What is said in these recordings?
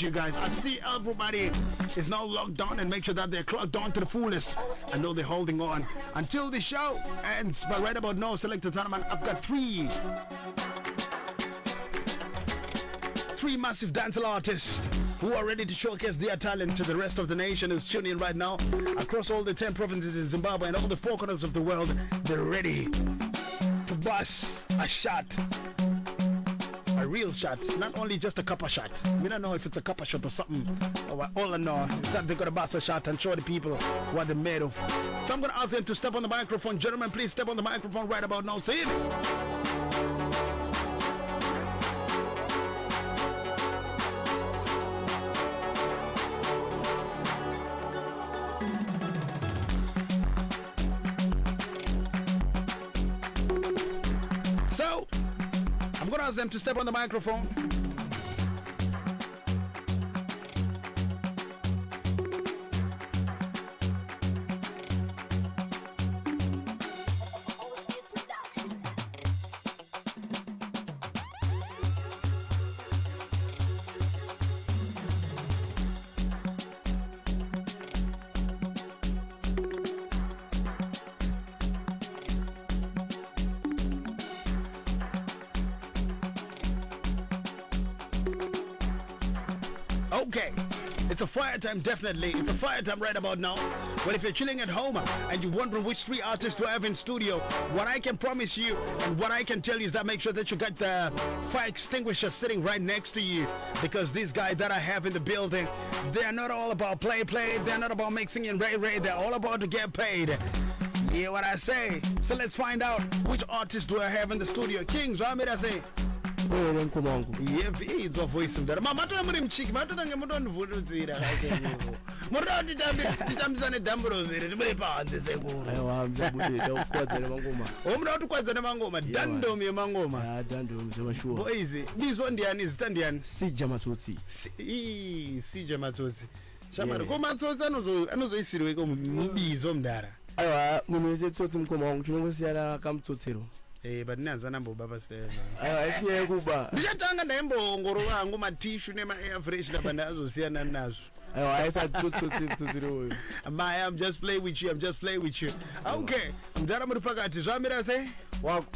You guys, I see everybody is now locked on and make sure that they're clocked on to the fullest. I know they're holding on until the show ends. But right about now, Selector Tournament, I've got three massive dancehall artists who are ready to showcase their talent to the rest of the nation who's tuning in right now across all the 10 provinces in Zimbabwe and all the 4 corners of the world. They're ready to bust a shot. A real shot, not only just a copper shot. We don't know if it's a copper shot or something. All I know is that they got a Basa shot and show the people what they're made of. So I'm going to ask them to step on the microphone. Gentlemen, please step on the microphone right about now. See it? I'm going to ask them to step on the microphone. Okay, it's a fire time, definitely. It's a fire time right about now. But if you're chilling at home and you're wondering which 3 artists do I have in studio, what I can promise you and what I can tell you is that make sure that you got the fire extinguisher sitting right next to you, because these guys that I have in the building, they're not all about play. They're not about mixing in ray. They're all about to get paid. You hear what I say? So let's find out which artist do I have in the studio. Kings, what I say? It's voice mdara mama muri mchiki matonge mudondivududzira murati tambisane damburozi ere tibure panze sekuru aiwa mzabude ukwadzana mangoma omuna ukwadzana mangoma dandom yemangoma dandom zemashuwa boys bizo ndiani zita ndiani Cjah Matsotsi Cjah Matsotsi shamara ko Matsotsi anozoisirwe ko mubizo mdara aiwa munhu wese tsotsi mukoma wangu chinongosiyana kamutsotsero but nanza nambo baba sema asiye kuba ndichatanga ndaimbongoro wangu matishu nema air fresh labanda azosiyana nazo ayisa tutsiro my I'm just playing with you okay mdara muri pakati zvamira sei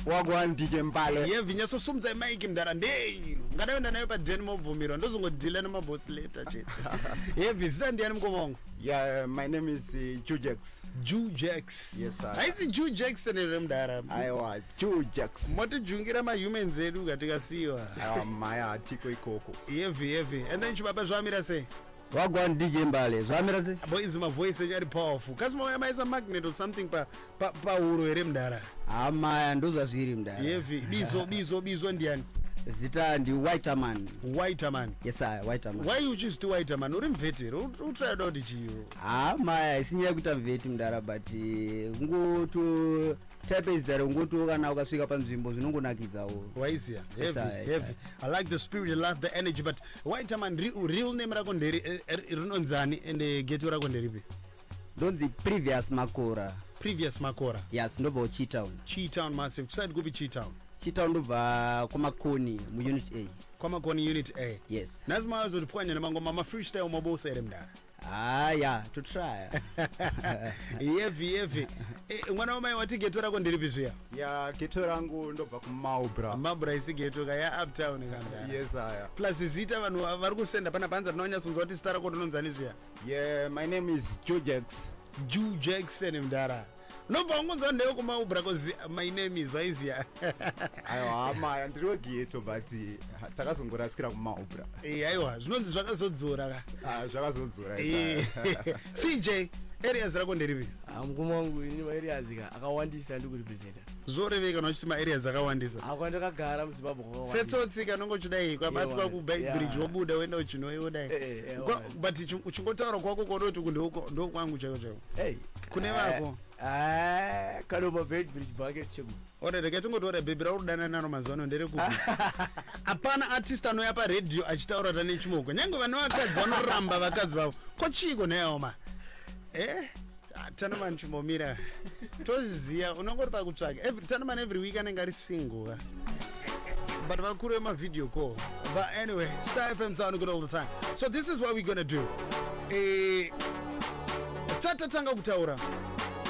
wagwandike mbale yevinya so sumza mic mdara ndei ngadaenda nayo pa den mobvumiro ndozongodila na maboss later chete yevi zita ndiani mukoma wangu yeah my name is Cjah. Yes sir. I see Cjah ene mdara aiwa Cjah motijungira ma humans edu katikasiwa maya tiko ikoko yevi and then chibaba zvamira sei wagwan DJ mbale zvamira sei boys my voice is powerful kasimo yamaisa magnet or something pa uro ere mdara maya ndoza zviri mdara yevi bizo ndiani zita ndi Whiteman. Yes sir, Whiteman. Why you choose to Whiteman? Uri mvetero utry dot chiyo maya isinya kuita mveti mdara but ngoto type is there ngoto kana ukasvika panzvimbo zvinongonakidzawo waisia heavy I like the spirit, I love the energy. But Whiteman real name rako nderi rinonzani ende geto rako nderipi? Ndonzi Previous Makora. Yes, ndobva Chitown massive. Kuside kupi Chitown ndobva kwamakoni mu unit A. Kwamakoni unit A. Yes. Nazima azotipwanya namangoma ma freestyle mabosa ere mdara. Yeah, to try. Yevi. Mwana wamai wati geto rako ndiripi zviya? Ya geto rangu ndobva kuMaubra. Maubra isi geto ka ya uptown kanda. Yes aya. Plus zita vanhu vari kusenda pana panza tinonya sunzwa kuti star rako ndinonzani zviya? Yeah, my name is Cjah ene mdara. No bongonzo ndeo kuMaubra cause my name is Waizia. Aiwa maya ndiro geto but takazongorasikira kuMaubra. Aiwa zvinonzi zvakazodzora ka. Zvakazodzora. Cjah areas rako nderipi? Mukoma wangu ini areas akawandisa ndi kurepresenta. Zoreveka nochiti ma areas akawandisa. Akwandakagara muZimbabwe kwawandisa. Setsotsika nongotidai kwabatwa ku bridge wobuda wenda uchinoyodai. But uchingotaura kwako kodoti ndo kwangu chako. Hey, kune vako. Kano ma bridge bucket chego. Ora ndakatongotora baby raudana naro mazano ndere ku. Apana artist anoya pa radio achitaura tane chimoko. Nyange vana vakadzi vanoramba vakadzi vavo. Kochiko nayo ma. Tanaman chimomira toziya unongori pakutsvaga every week anenge ari single but vakuru my video call. But anyway, Star FM sound good all the time. So this is what we're gonna do. Tsatanga kutaura.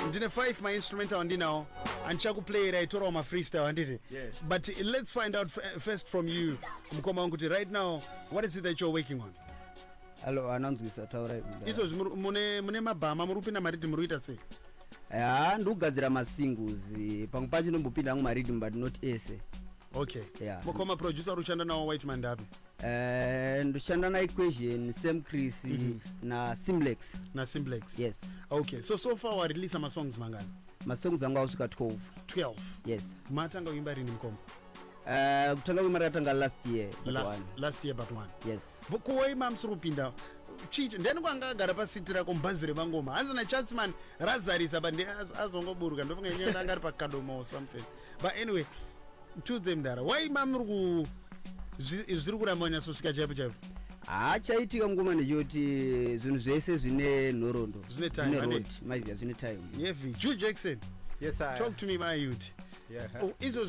Ndine 5 my instrumental andinawo. And chaku play it, I told my freestyle and did it. Yes. But let's find out first from you, Mkoma Nkuti. Right now, what is it that you're working on? Hello, ananzwisa taura. Iso mune mabama murupina maridi muruita sei? Ndugadzira masingles. Pamwe pacho ndombopinda mumarhythm but not ese. Okay. Yeah. Mukoma producer ushanda nawo White Man Dabi. Ndoshanda na Equation, Sam Chris na Simplex. Na Simplex. Yes. Okay. So far we release some songs mangani. Masongs anga usika 12. 12. Yes. Matanga uimba rini Mkoma? Kutanga wimara tanga last year. Last year but one. Yes. Kuwa ima msurupinda. Chichi ndeni kwanga gara pasitira kumbazire mangoma. Hanza na chance man razarisa bandi azongo buruka ndofunga yenyewe ngari pakadoma or something. But anyway, tudze mdara. Why mamruku zviri kuramanya sosvika chaipo chaipo? Chaitika ngoma ndechoti zvinhu zvese zvine nhoroondo. Zvine time. Maziya zvine time. Yevi. Cjah Jackson. Yes, I. Talk to me, my youth. Yeah. Izo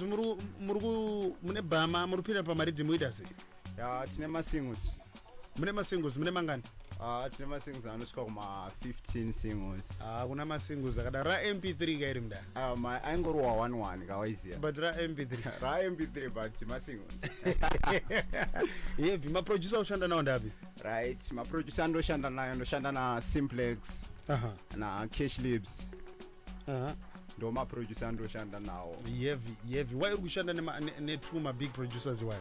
mune bama murupira pamaridhimu muita sei? Yeah, tine masingles. Mune masingles mune mangani? Tine masingles anosvika kuma 15 singles. Kuna masingles akada ra MP3 kairi mda. Aingorwa 11 kawaiziya. But ra MP3. Ra MP3 but masingles. Yevi, maproducer ushanda nawo ndapi? Right, maproducer andoshanda nayo ndoshanda na Simplex. Na Cash Libs. Ndo maproducer andoshanda nawo. Yevi. Why ukushanda ne two ma big producers why?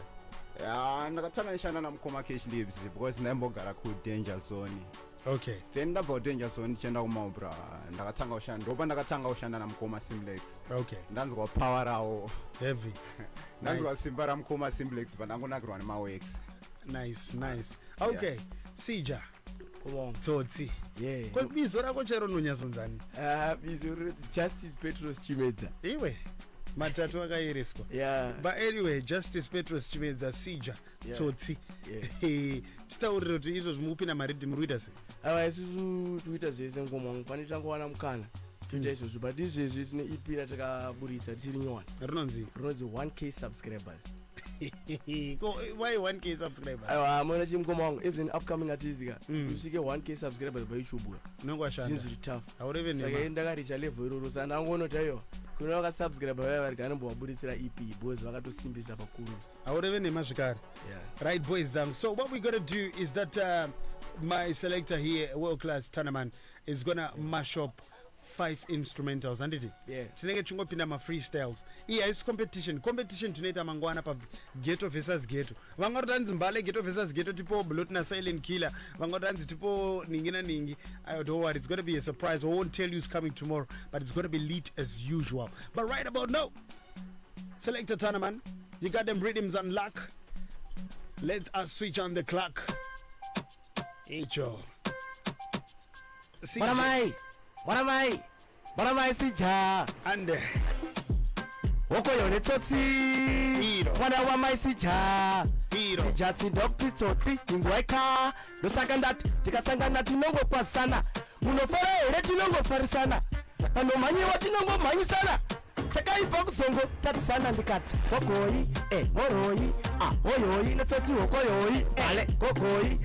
Ndakatanga nishanda na Mkoma Cash Libs because ndaimbogara ku Danger Zone. Okay. Then ndabva Danger Zone ndichenda kumaubra ndakatanga kushanda na Mkoma Simplex. Okay. Ndanzwa power rawo. Heavy. Ndanzwa simba ra Mkoma Simplex vandangonakirwa nemaworks. Nice. Okay. Cjah. Matsotsi. Yeah. Kwa bizo rako chero nonyazonzani? Bizo Justice Petros Chimedza. Iwe. Matatu akayereswa. Yeah. But anyway, Justice Petros Chimedza Cjah Matsotsi. Yeah. Titaurira kuti izvo zvimupina maridhi muruita sei? Isusu tuita zvese ngoma mufanira kuwana mukana. Tuita izvozvo but izvezvi tine EP ratakaburitsa tiri nyowani. Rinonzi 1K subscribers. Why 1K subscribers? Mwana chimukoma wangu as an upcoming artist kusvike 1K subscribers pa YouTube. Nongwashanda. Zvinhu tough. Aureve Saka ndakaricha level iroro saka ndangonoti aiwa kuna vakasubscribe vari ganombovaburitsira EP boys vakatosimbisa pakurusi. Aureve nemazvikari. Yeah. Right boys so what we're going to do is that my selector here, world class Tanaman, is going to mash up 5 instrumentals and it. Yeah. Tinenge chingopinda ma freestyles. Is competition tunoita mangwana pa ghetto versus ghetto. Vangotanzi mbale ghetto versus ghetto tipo Blood na Silent Killer. Vangotanzi tipo ningina ningi. Don't worry, it's going to be a surprise. I won't tell you it's coming tomorrow, but it's going to be lit as usual. But right about now, Selector Tanaman, you got them rhythms on lock. Let us switch on the clock. Hey, Joe. What am I, Cjah? And Okoyo ne Tsotsi. Mwana wa mai Cjah. Cjah si Dr. Tsotsi. Ingwaika. Dosaka tikasangana tinongokwasana. Munofara here tinongofarisana. Anomanyiwa tinongomhanyisana. Chakaipa kutsongo tatisana ndikati gogoyi moroyi oyoyi netsotsi hokoyoyi ale gogoyi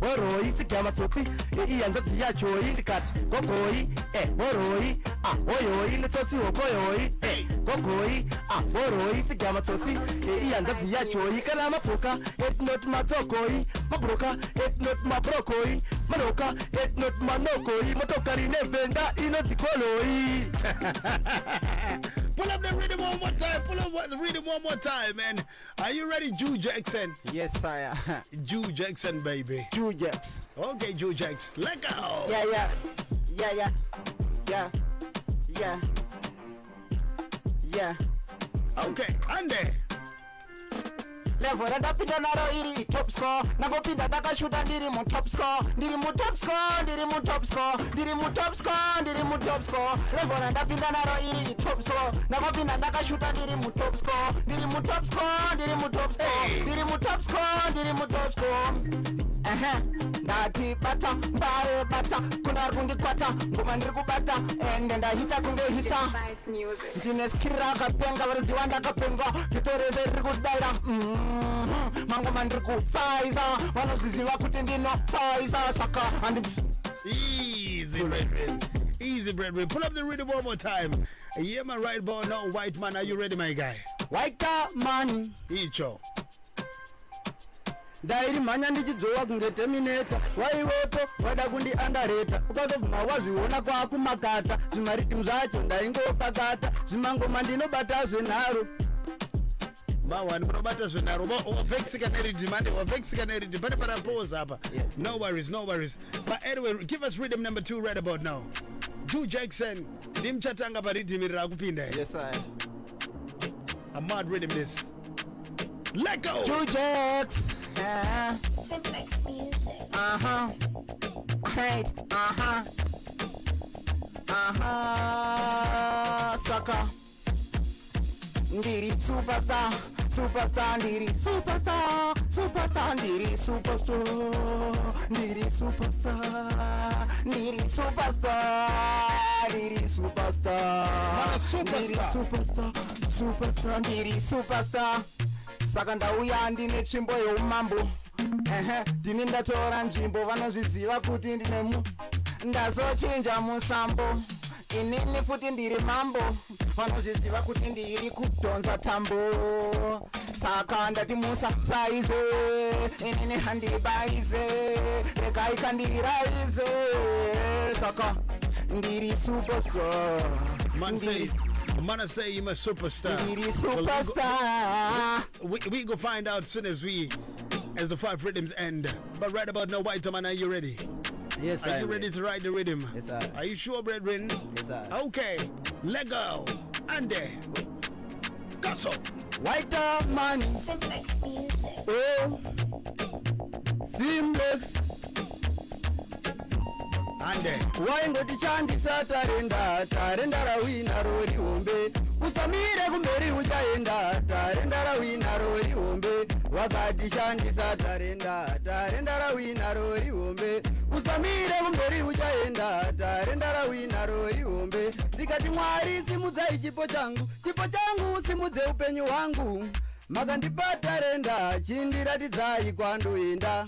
moroyi Cjah Matsotsi iyanzodzi yachoyi ndikati gogoyi moroyi oyoyi netsotsi hokoyoyi gogoyi moroyi Cjah Matsotsi iyanzodzi yachoyi kana mapoka not matsokoyi mabroka not mabrokoyi manoka not manokoyi motokari nevenda inodzikoloyi. Pull up the rhythm one more time. Pull up the rhythm one more time, man. Are you ready, Cjah Jackson? Yes, I am. Cjah Jackson, baby. Cjah Jackson. Okay, Cjah Jackson. Let go. Yeah. Okay, Andy. Level ndapinda naro iri top score nangopinda ndakashuta ndiri mu top score level ndapinda naro iri top score nangopinda ndakashuta ndiri mu top score ndati bata mbare bata kuna kundikwata ngoma ndiri kubata ende ndahita kunge hita ndine skira akapenga variziva ndakapenga titorese riri kudaira mangoma ndiri kufaiza vanozviziva kuti ndinofaiza saka easy brethren. Easy brethren. Pull up the rhythm one more time. Yeah man, right boy, no white man. Are you ready my guy? White man Icho ndairi mhanya ndichidzowa kunge terminator waivoto wada kundi andareta ukazobvuma wazviona kwakumakata zvimaritimu zvacho ndaingopakata zvimangoma ndinobata zvenharo mawani munobata zvenharo wavexika neridhimande wavexika neridhim pane parapoza apa. No worries, no worries. But anyway, give us rhythm number 2 right about now. Cjah Jackson ndimchatanga paridhimi rira kupinda. Yes I. A mad rhythm this. Let go. Cjah Simplex music. Right. Saka ndiri superstar ndiri superstar ndiri superstar ndiri superstar ndiri superstar ndiri superstar saka ndauya ndine tsvimbo yeumambo ndini ndatora nzvimbo vanozviziva kuti ndine ndazochinja musambo inini futi ndiri mambo vanozviziva kuti ndiri kudhonza tambo saka ndati musasaize inini handibaize regai kandiraize saka ndiri superstar. Man say you're a superstar. Ndiri superstar. We go find out soon as the 5 rhythms end. But right about now, white man, are you ready? Yes, Are you ready to ride the rhythm? Yes, sir. Are you sure, brethren? Yes, sir. Okay, let go. And there. Gasso. White man Simplex music. oh Simplex And there. waingoti chandisa tarenda rawina rori hombe usamire kumberi uchaenda tarenda rawina rori hombe wakati chandisa tarenda rawina rori hombe usamire kumberi uchaenda tarenda rawina rori hombe ndikati Mwari simudzai chipo changu simudze upenyu hwangu makandipa tarenda chindiratidzai kwandoenda.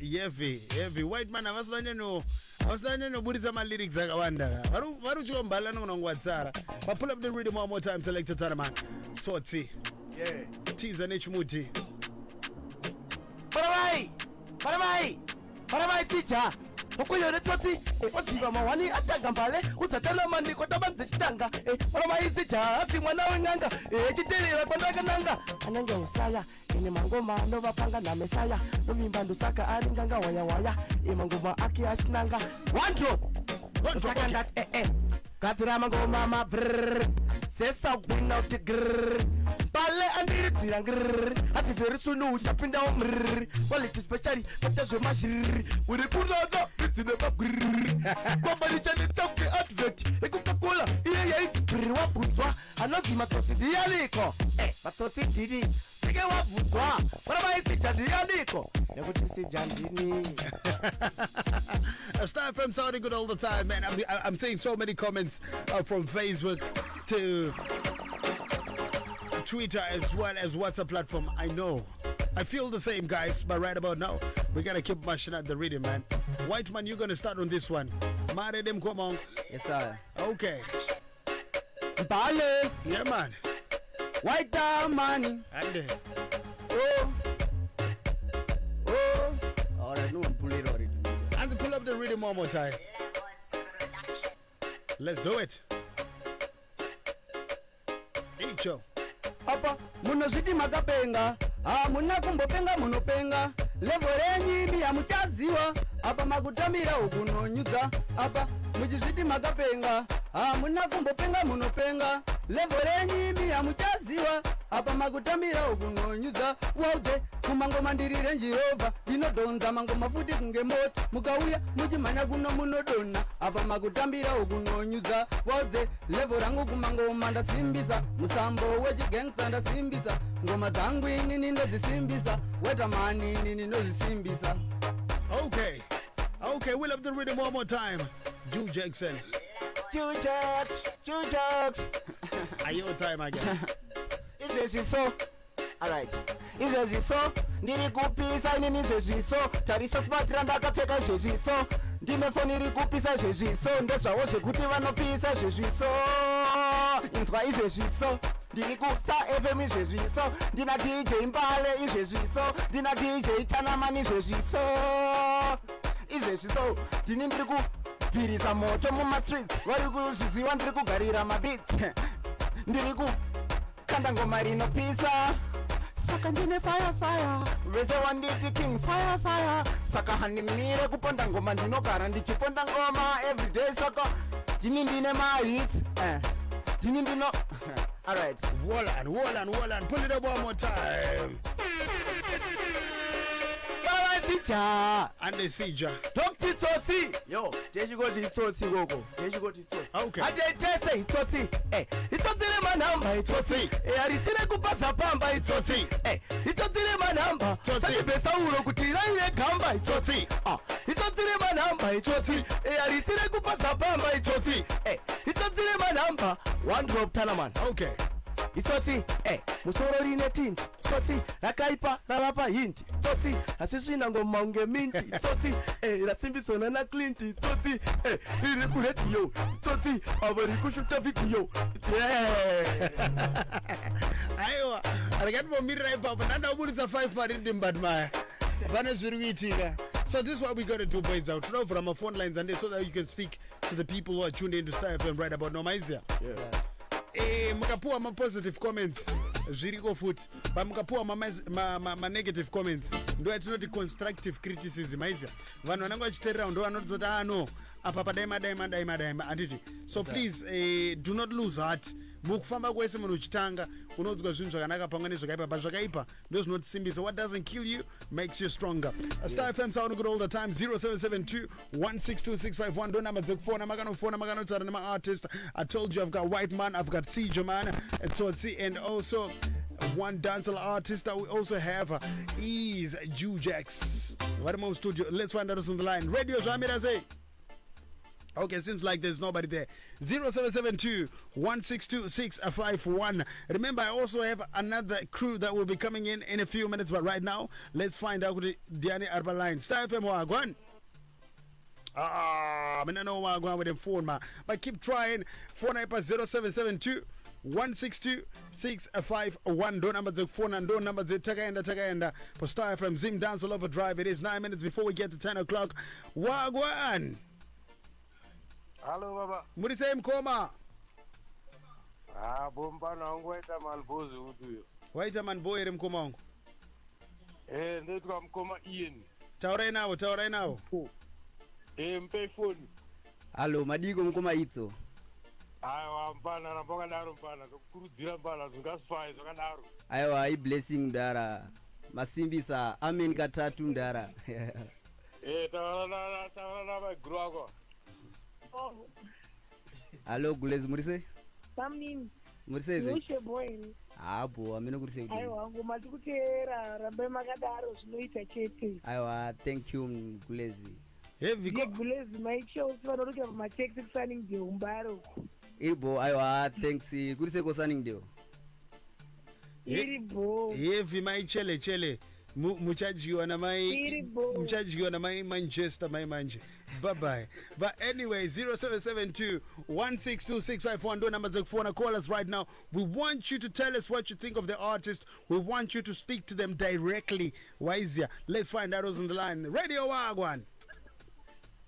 Heavy white man avasina noburitsa ma lyrics akawanda vari uchikombala nonongwatsara. But pull up the rhythm one more time, selector Tanaman. Matsotsi. Yeah. Teaser Nechmuti. Paramai Cjah ukuyo netsotsi oziva mawani atagambale udzatala mani kotabanze chitanga paramai Cjah asi mwana wenganga chiterera kwandakananga anenge usaya ine mangoma novapanga namesaya novimba ndosaka ari nganga waya mangoma ake achinanga one drop saka ndati gadzira mangoma mabrr sesa gwina uti grr pale andiridzira grr ati very soon uchapindawo mrr quality specially patazvemazhirr uri kunoda idzine magrr kwambanichanitakwe advert ekukakola iye yaiti brr wabvunzwa anonzi Matsotsi ndiyaniko Matsotsi ndini ndike wabvunzwa paramai Cjah ndiyaniko nekuti Cjah ndini. Star FM sounding good all the time, man. I'm seeing so many comments from Facebook to Twitter as well as WhatsApp platform. I know. I feel the same, guys. But right about now, we gotta keep mashing out the rhythm, man. White man, you're gonna start on this one. Maredem, come on. Yes, sir. Okay. Bale. Yeah, man. White man And oh alright, no, pull it already. and pull up the rhythm one more time. Let's do it. Icho. Apa munozviti makapenga hamuna kumbopenga munopenga levo renyimbi hamuchaziwa apa makutambira ukunonyudza apa muchizviti makapenga hamuna kumbopenga munopenga level enyimi amuchaziwa apa makutambira ukunonyudza wauze kumangoma ndirire njirova ndinodhonza mangoma futi kunge mota mukauya muchimhanya kuno munodonha apa makutambira ukunonyudza wauze level rangu kumangoma ndasimbisa musambo wechigangsta ndasimbisa ngoma dzangu inini ndodzisimbisa wetamani inini ndozvisimbisa. Okay, we'll have the rhythm one more time. Cjah Jackson. Cjah. Are your time again? Izvezviso. Alright. Izvezviso. Ndiri kupisa inini izvezviso. Tarisa smatira ndakapfeka izvezviso. Ndine foni iri kupisa izvezviso. Ndezvawo zvekuti vanopisa izvezviso. Inzwa izvezviso. Ndiri kusa FM izvezviso. Ndina DJ Mbale izvezviso. Ndina DJ Tanamani izvezviso. Izvezviso. Ndiri kubvirisa moto mumastreets. Vari kuzviziva ndiri kugarira mabits. Ndiri kukanda ngoma rinopisa. Saka ndine fire vese wanditi king fire saka handimire kuponda ngoma ndinogara ndichiponda ngoma everyday saka ndine mahits ndino alright Wallan, pull it up one more time. Cjah And they see Cjah. Dr. Tsotsi. Yo, techikoti Tsotsi gogo. Techikoti Tsotsi. Okay. Atete Tsotsi. Itsotsi le manamba Tsotsi. Arisire kupasa pamba Tsotsi. Itsotsi le manamba. Tsotsi besa ulo kutira ile gamba Tsotsi. Itsotsi le manamba Tsotsi. Arisire kupasa pamba Tsotsi. Itsotsi le manamba. One drop Tanaman. Okay. Itsotsi musoro rine tinti Tsotsi rakaipa ravapa hindi Tsotsi asisvina ngoma unge minti Tsotsi rasimbisona na Clinty Tsotsi riri kuredio Tsotsi avo riri kushuta video Aiwa rakatibomirira ipapo ndandaburitsa 5 paridim but maya pane zviri kuitika. So this is what we got to do, boys out. Turn over on my phone lines and so that you can speak to the people who are tuned in to Star FM right about now. Maizia. Yeah. Mukapuwa ma positive comments zviriko futi but mukapuwa ma negative comments ndo yatinoti constructive criticism aizia vanhu vanenge vachiterera ndo vanototi no apa padaima anditi so please do not lose heart mukufamba kwese munhu uchitanga unodzwa zvinhu zvakanaka pamwe nezvakaipa but zvakaipa ndo zvinotisimbisa. What doesn't kill you makes you stronger. Star FM sound good all the time. 0772 162 ndo number dzekufona makanofona makanotaura nema-artist. I told you I've got White Man, I've got Cjah man, Tsotsi, and also one dancehall artist that we also have is Cjah. Varimo studio. Let's find out who's on the line. Radio Jamira say. Okay, seems like there's nobody there. 0772 162 651. Remember, I also have another crew that will be coming in a few minutes, but right now, let's find out who the Diani Arba line. Star FM Wagwan. I mean, I know Wagwan with them phone, man. But keep trying. Phone number 0772 162 651. Don't number the phone and don't number the Takaenda. For Star FM Zimdancehall Overdrive. It is 9 minutes before we get to 10 o'clock. Wagwan. Hello baba. Murise mkoma. Bomba na wangu waita malbozi uduyo. Waita man boy ere mkoma wangu. Ndetuka mkoma Ian. Taura nao. Mpe phone. Hello, madiko mkoma itso. Aiwa mpana na mboga daro mpana. Kukurudzira mpana zungasifai zvakadaro. Aiwa I blessing ndara. Masimbisa amen katatu ndara. Taura na maguru wako. Hello, Gulez Murise. Samnini. Murise. Mushe boy. Abo, ameno kurise. Aiwa, ngoma tikutera rambe makadaro zvinoita chete. Aiwa, thank you Gulez. Heavy Gulez maicho usivanoruka pamateksi kusaning de umbaro. Ibo, aiwa, thanks. Kurise ko saning de. Iribo. Heavy chele. Muchajiwa na mai Manchester mai manje. Bye. But anyway, 0772 162 651 do number phone. Call us right now. We want you to tell us what you think of the artist. We want you to speak to them directly. Wise, let's find out who's on the line. Radio Wagwan.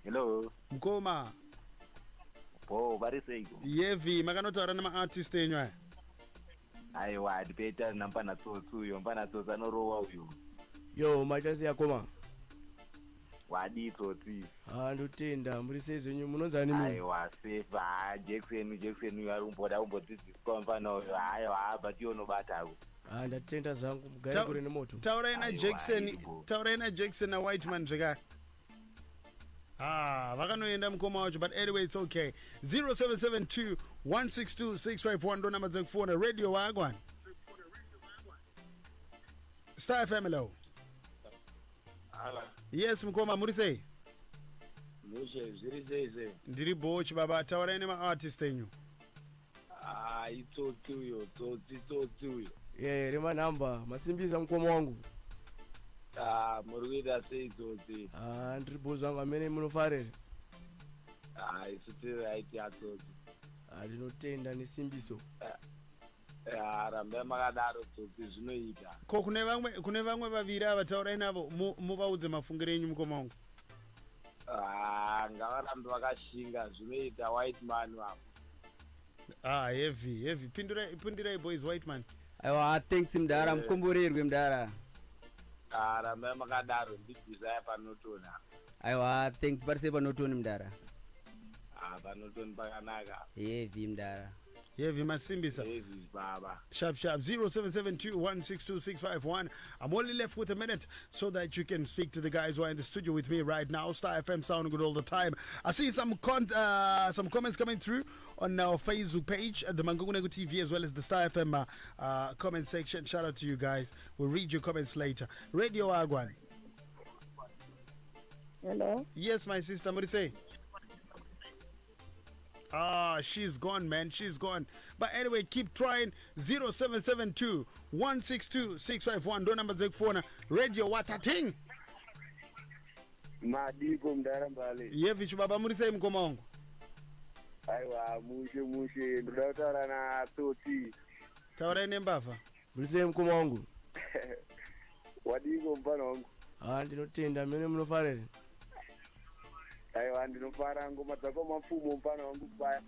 Hello. Mkoma. Bari sego. Yevi makanotaura nema-artist enywa. Aiwa dipeta nampana tsotsi uyo mpana tsotsi anorowa uyo. Yo, machasi yakoma. Wadi Tsotsi. Ndotenda muri sezvenyu munonzani mimi? Aiwa sefa Jackson yarumbodzidziswa mufana uyu aiwa bati unobatako. Ndatenda zvangu mugare kure nemoto. Taurai na Jackson na Whiteman zvekare. Vakanoenda mukoma wacho, but anyway it's okay. 0772 162 651 ndo namba dzekufona. Radio wagwan. Star FM hello. Yes mukoma muri sei? Mushe zviri sei. Ndiri bochi baba, taurai nema artist enyu. Itsotsi uyo. Rema namba masimbisa mukoma wangu. Muri kuita sei Tsotsi? Ndiri bochi wangu amene munofarira. Isuti right yatsotsi. Ndinotenda nesimbiso. Rambe makadaro Tsotsi zvinoita. Ko kune vamwe vaviri ava taurai navo muvaudze mafungiro enyu mukoma wangu. Ngavarambe vakashinga zvinoita Whiteman vapo. Heavy. Pindurai boys Whiteman. Aiwa, thanks mdara, mkomborerwe mdara. Rambe makadaro ndibvisa panotona. Aiwa, thanks parise panotoni mdara. Panotoni pakanaka. Heavy mdara. Heavy masimbisa. Heavy baba. Sharp 0772 162 651. I'm only left with a minute so that you can speak to the guys who are in the studio with me right now. Star FM sounding good all the time. I see some comments coming through on our Facebook page at the Mangungu TV as well as the Star FM comment section. Shout out to you guys. We'll read your comments later. Radio Agwan. Hello. Yes, my sister. What do you say? She's gone, man. She's gone. But anyway, keep trying. 0772 162 651. Don't number phone. Radio Watating. Madiko mdara mbali. Yevichu baba muri sei mkoma wangu. Aiwa mushe ndotaura na Tsotsi. Taura nembava. Muri sei mkoma wangu. Wadiko mpano wangu. Ndinotenda mene munofarira. Aiwa ndinofara ngoma dzako mapfumo mpano wangu kubaya.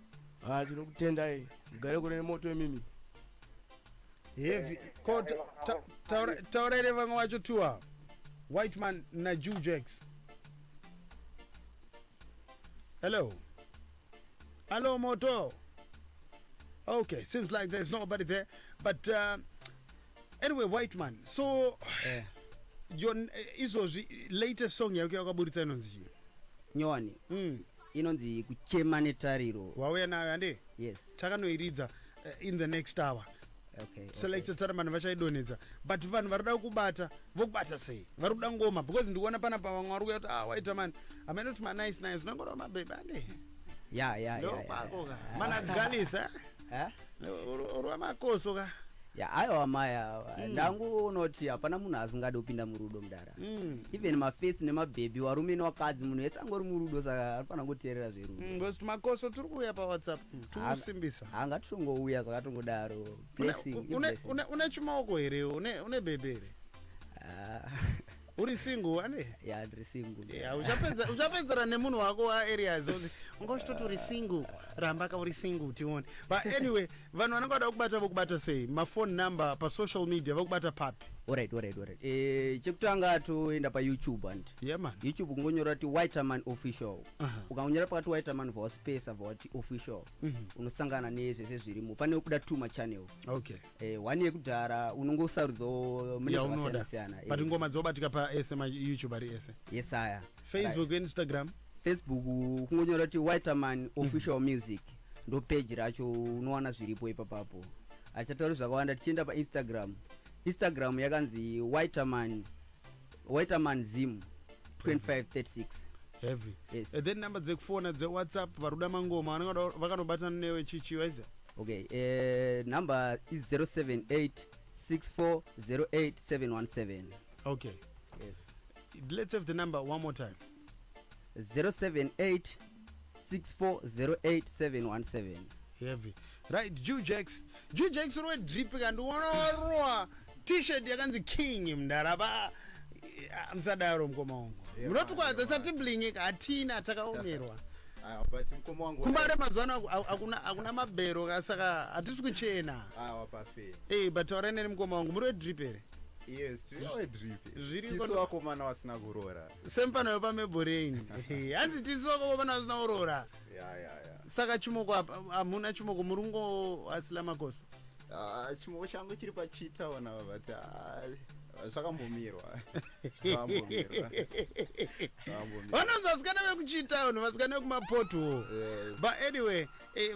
Tinokutendai mugare kure nemoto mimi. Heavy. Taura vamwe wacho tua. Whiteman na Jujex. Hello moto. Okay, seems like there's nobody there, but anyway Whiteman, so your izozvi latest song yako yakaburitsa inonzi Nyowani. Inonzi kuchema netariro. Wauya nayo ande? Yes. Takanoiridza in the next hour. Okay. Selected taramana vachaidonedza, but vanhu varida kubata vokubata sei vari kuda ngoma because ndikuona pana pavamwe vari kuya kuti waita man amene kuti nice unongorova mabhebhi ande kwako ka mana kuganisa urwa makoso ka aiwa maya ndanguonoti hapana munhu asingadi kupinda murudo mudara even mafesi nemabhebhi varume nevakadzi munhu wese angori murudo saka anofana kuteerera zverudo because makoso tiri kuuya pawhatsapp tikusimbisa hanga tishongouya zvakatongodaro une chimaoko here une bhebhi here uri single ane ndiri single uchapedzera nemunhu wako waareas ozi unga uchitoti uri single ramba ka uri single tione but anyway vanhu vanenge vada kubata vokubata sei mafone number pasocial media vokubata papi alright chekutanga toenda payoutube and youtube kungonyora kuti Whiteman official ukangonyora pakati Whiteman vospace voti official unosangana nezvese zvirimo pane kuda two machannel one yekudhara unongosarudzawo mune zvakasiyana but ngoma dzobatika paese mayoutube ari ese yes aya Facebook Instagram kungonyora kuti Whiteman official music ndo page racho unowana zviripo ipapapo achataura zvakawanda tichienda paInstagram yakanzi Whiteman Zim 2536 heavy yes. Then number dzekufona dzeWhatsApp varuda mangoma vakanobatana newe chichiwaiza number is 07864087717 okay yes let's have the number one more time 07864087717 heavy right Jujex uri drip kandiona warwa t-shirt yakanzi king mndaraba msadaro mkoma wangu munotukwadza sati blingi katina takaomerwa but mkoma wangu kumare mazwana akuna mabhero kasaka hatisi kuchena wapafe but taura neni mkoma wangu muri drip here Yes, Overdrive. Zviri Tisu kono- vakomana vasina kurora. Sempano pamebhoreini. Hanzi tisu vakomana vasina kurora. Ya. Saka chimoko apa hamuna chimoko murungo asila makoso. Chimoko changu chiri pachitaona but zvakambomirwa. Zvambomirwa. Vanonzi vasikana vekuchitauni vasikana vekumapoto. But anyway,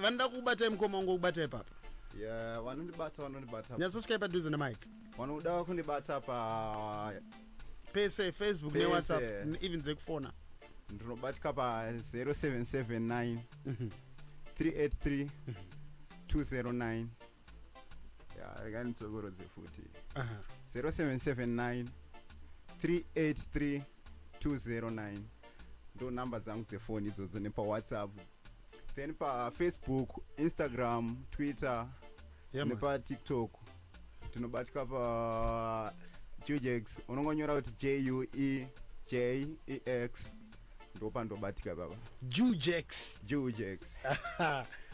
vanoda kubata mukoma wangu kubata ipapa. Yeah, vanondibata. Nyasosvika padhuze nemike. Vanoda kundibata pa Pese, Facebook Pese. neWhatsApp, even dzekufona. ndinobatika pa 0779 383 209. Yeah, rekanitsokorodze futi. 0779 383 209 ndo namba dzangu dzefoni idzodzo nepa WhatsApp. Then pa Facebook, Instagram, Twitter, nepa TikTok tinobatika pa Cjah. Unongonyora kuti JUEJEX ndo pandobatika baba. Cjah.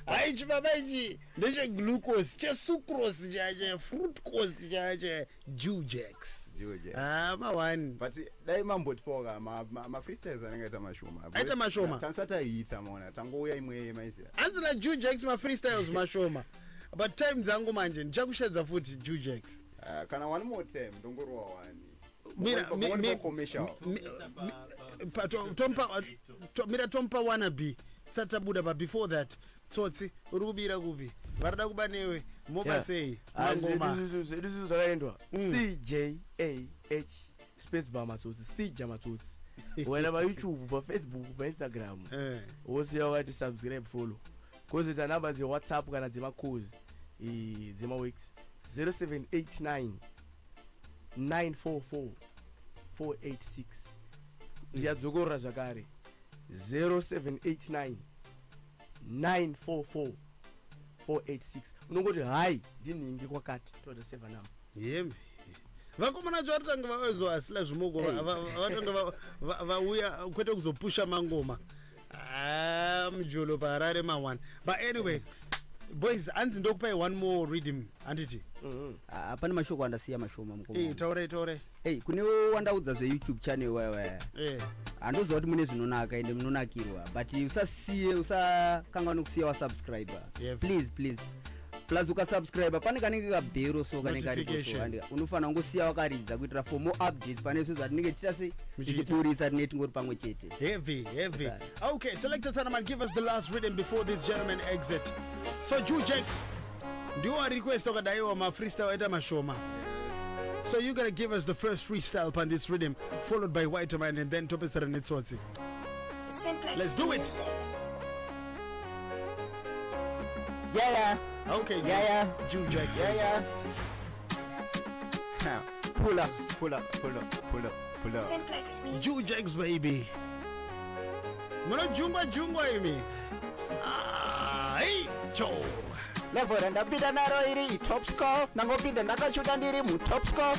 Hai chibaba ichi ndeche glucose, chesucrose chache, fructose chache, Cjah. Mawani. But dai mambotipoka ma freestyles anengaita mashoma. Aita mashoma. Tansata iita maona tangouya imwe maizira. Anzina Cjah ma freestyles mashoma. But time dzangu manje ndichakushedza futi Cjah. Kana one more time ndongorowa wani. Mira tompa wannabe tsata buda but before that tsotsi uri kubira kupi varada kuba newe moba sei mangoma This zvakaendwa CJAH space bar Matsotsi Cjah Matsotsi. Wena pa YouTube, pa Facebook, pa Instagram. Wose wakati subscribe follow. Cause the numbers your WhatsApp kana dzema calls dzema weeks 0789 944 486. Ndiyadzokora zvakare 0789 944 486. Unongoti hai ndiningi kwakati toda save number. Yembe vakomana zvatanga vawezo asila zvimoko vatanga vauya kwete kuzopusha mangoma mjolo parare ma1. But anyway, boys, anzi ndokupai one more rhythm anditi. Apana mashoko andasiya mashoma mukoma. Taure. Kune wandaudza zve YouTube channel wewe. Andoziva kuti mune zvinonaka ende munonakirwa but usakanganwa kusiya wa subscriber. Please. Plus ukasubscribe pane kanenge kabhero so kanenge karipo and unofana ngosiya wakaridza kuitira for more updates pane zviro zvatinenge tichase tichipurisa tine tingori pamwe chete. Heavy. Okay, Selector Thanaman, give us the last rhythm before this gentleman exit. So Cjah, do you request okadaiwa ma freestyle eta mashoma? So you're gonna give us the first freestyle upon this rhythm, followed by Whiteman and then Topesara Netsotsi. Let's do it. Yeah. Okay. Yeah. Cjah. Yeah. Pull up. Simplex music. Cjah, baby. Muna jungwa imi. Hey, Joe. Level ndapinda naro iri top score nangopinda ndakashuta ndiri mu top score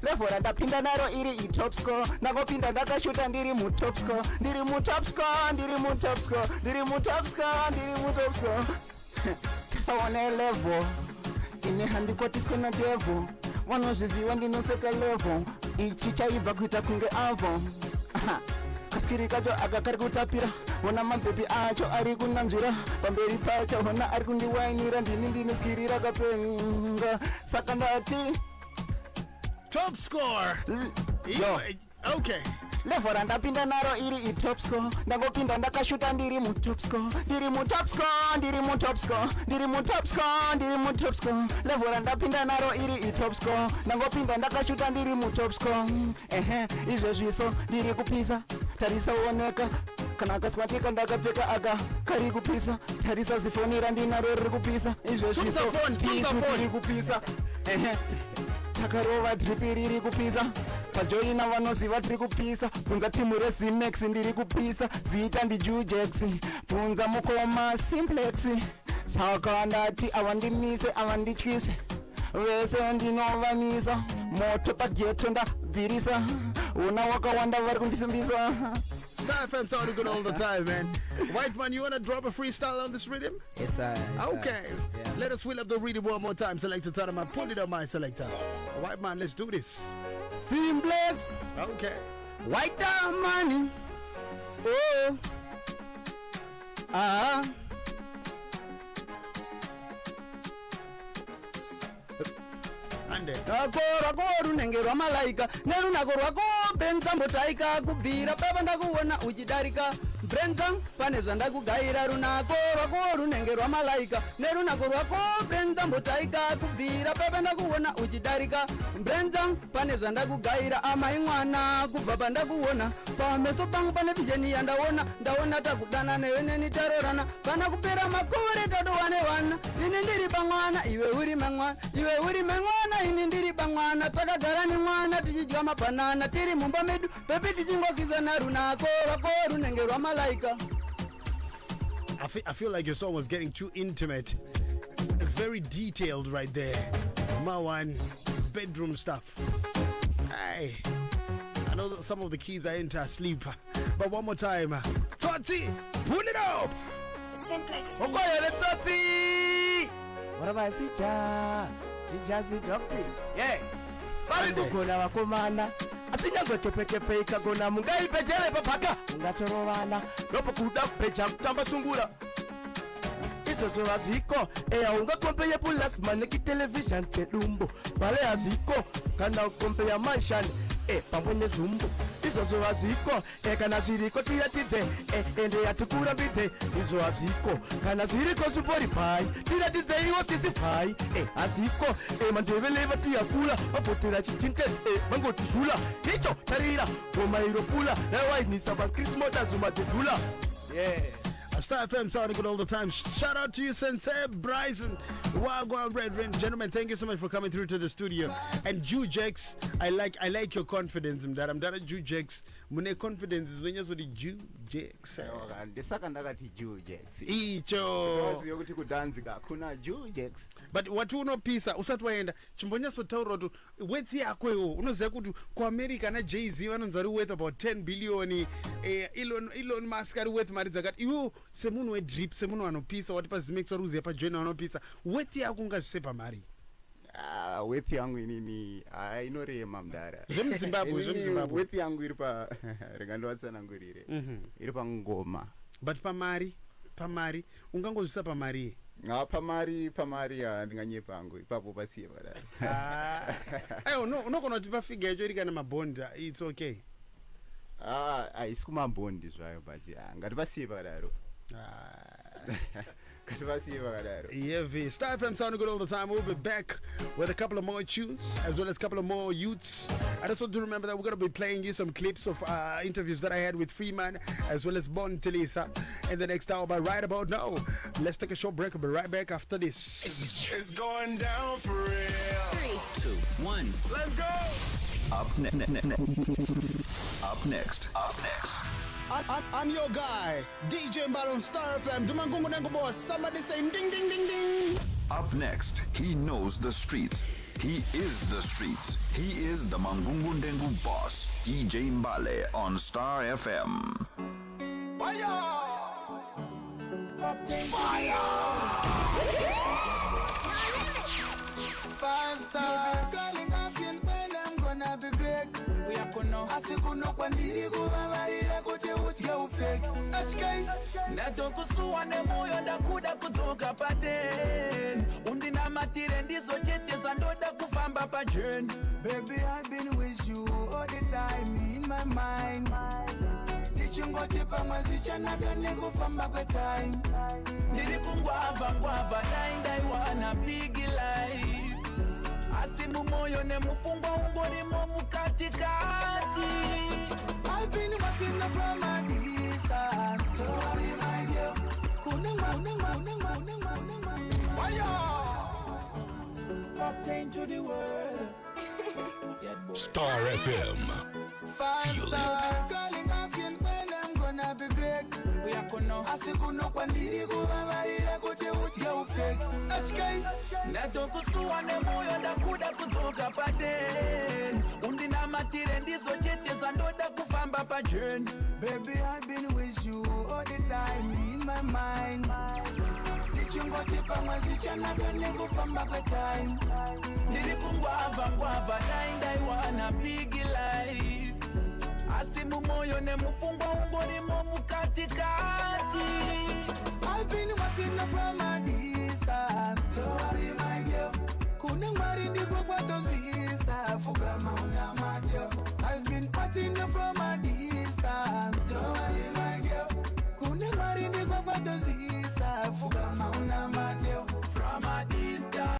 level ndapinda naro iri top score nangopinda ndakashuta ndiri mu top score tisaone level ine handikwatiswe na devil vanozviziva ndinoseka level ichi chaibva kuita kunge avo kaskiri kacho aka kari kutapira ona mabhebi acho ari kunanzvira pamberi pacho ona ari kundiwainira ndine skiri rakapenga saka ndati top score. Okay. level randapinda naro iri top score ndangopinda ndakashuta ndiri mu top score level randapinda naro iri top score ndangopinda ndakashuta ndiri mu top score izvezviso ndiri kupisa tarisa oneka kana akasmatika ndakapfeka aka kari kupisa tarisa zifonera ndinaro riri kupisa izvezviso ndiri kupisa takarova dripi riri kupisa pajoina vanoziva tiri kupisa bvunza timu rezimex ndiri kupisa ziita ndiJujex bvunza mukoma simplex saka ndati avandimise avandityise vese ndinovamisa moto pageto ndabvirisa una wakawanda vari kundisimbisa Star FM sounding good all the time, man. White man, you wanna drop a freestyle on this rhythm? Yes, sir. Yes, Okay. Yeah. Let us wheel up the rhythm one more time. Selector Tanama, put it on my selector. White man, let's do this. Simplex. Okay. White money. Oh. Ah. Ande. Rakoru nengerwa malaika nerunako rwako benza mbotaika kubvira papa ndakuona uchidarika brenza pane zvandakugaira runako rwako runenge rwamalaika nerunako rwako brenza mbotaika kubvira papa ndakuona uchidarika brenza pane zvandakugaira amai mwana kubva pandakuona pameso pangu pane vizheni yandaona takudana newe neni tarorana pana kupera makore tadowane wana ini ndiri pamwana iwe uri mangwana ini ndiri pamwana takagara nemwana tichidya mabanana tiri mumba medu pepe tichingokizana runako rwako runenge rwamalaika. I feel like your song was getting too intimate. Very detailed right there. Mawan, bedroom stuff. Hey, I know that some of the kids are into sleep, but one more time. Toti, pull it up! Simplex Okay, let's Matsotsi. What about Cjah? Cjah doctor. Yeah. Bali kukona wakomana. Asinyangwe kepekepe ikagona mungai pejele papaka. Ungachorovana. Lopo kuda peja kutamba sungura. Isoso aziko. Eya unga kompe ye pulas maneki television kedumbo. Bale aziko. Kana ukompe ya mansion. Pambonye zumbo. Isoso aziko. Kana ziriko tiratidze. Ende yatukura mbidze. Iso aziko. Kana ziriko supori pai. Tiratidze iwo sisi pai. Aziko. Mandevele vati yakula. Afotera chitinte. Mango tijula. Hicho tarira. Goma iropula. Ewa inisa bas Christmota zuma tijula. Yeah. Star FM sounding good all the time. Shout out to you, Sensei Bryson. Wagwan Red Rain. Gentlemen, thank you so much for coming through to the studio. And Jujex, I like your confidence. That I'm that Jujex. Mune confidence is when you're the Jujex. But what you know, Pisa, usatwaenda chimbonya sotauro tu wealth yako yo unoziya kuti ku America na Jay-Z vanonzari worth about 10 billion. Elon Musk ari worth mari dzakati iwo semunhu wedrip semunhu anopisa wati pazimex wari uziya pajoina anopisa worth yako ungazvisepa mari. Wealth yangu inini inorema mudara zvemuzimbabwe wealth yangu iri pa rekandovatsanangurire iri pangoma. But pamari ungangozvisa pamari pamari handinganyepa hangu ipapo pasiye padara. Ayo unogona kuti pafiga yacho iri kana mabhondi it's okay. Haisi kumabhondi zvayo but ngatipasiye padaro. Yeah, Star FM sounding good all the time. We'll be back with a couple of more tunes as well as a couple of more youths. I just want to remember that we're going to be playing you some clips of interviews that I had with Freeman as well as Bon Telisa in the next hour. But right about now, let's take a short break. We'll be right back after this. It's going down for real. 3, 2, 1. Let's go. Up next. I'm your guy, DJ Mbalo on Star FM. Dumangungu Nengo boss. Somebody saying ding ding ding ding. Up next, he knows the streets. He is the streets. He is the Mangungu Ndengu boss, DJ Mbale on Star FM. Fire! Five star calling asking when I'm gonna be big. We are gonna asikuno kwandiri kuvavarira kuti utye ufeki. Natokusuwa nemoyo ndakuda kudzoka paden. Undinamatire ndizo chete zvandoda kufamba pajourney. Baby, I've been with you all the time in my mind. Nichingoti pamwe zvichanaka nekufamba kwetime. Ndiri kungwavha ndaindaiwana big life. Asi mumoyo nemufungwa ungorimo mukatikati. I've been watching her from a distance. Don't worry my girl. Obtain to the world. Star FM. Five star calling asking when I'm gonna be big. We are gonna asikuno kwandiri kuvavarira kuti utye ufeki. Natokusuwa nemoyo ndakuda kudzoka paden. Undinamatire ndizo chete zvandoda kufamba pajourney. Baby, I've been with you all the time in my mind. Nichungotipa mwazichana kane kufamba kwa time. Nilikumbwava dying I wanna big life. Asimu moyo ne mufungwa ungori mo mukatikati. I've been watching from a distance. Don't worry my girl. Kuna ngwari ndiko kwa tozi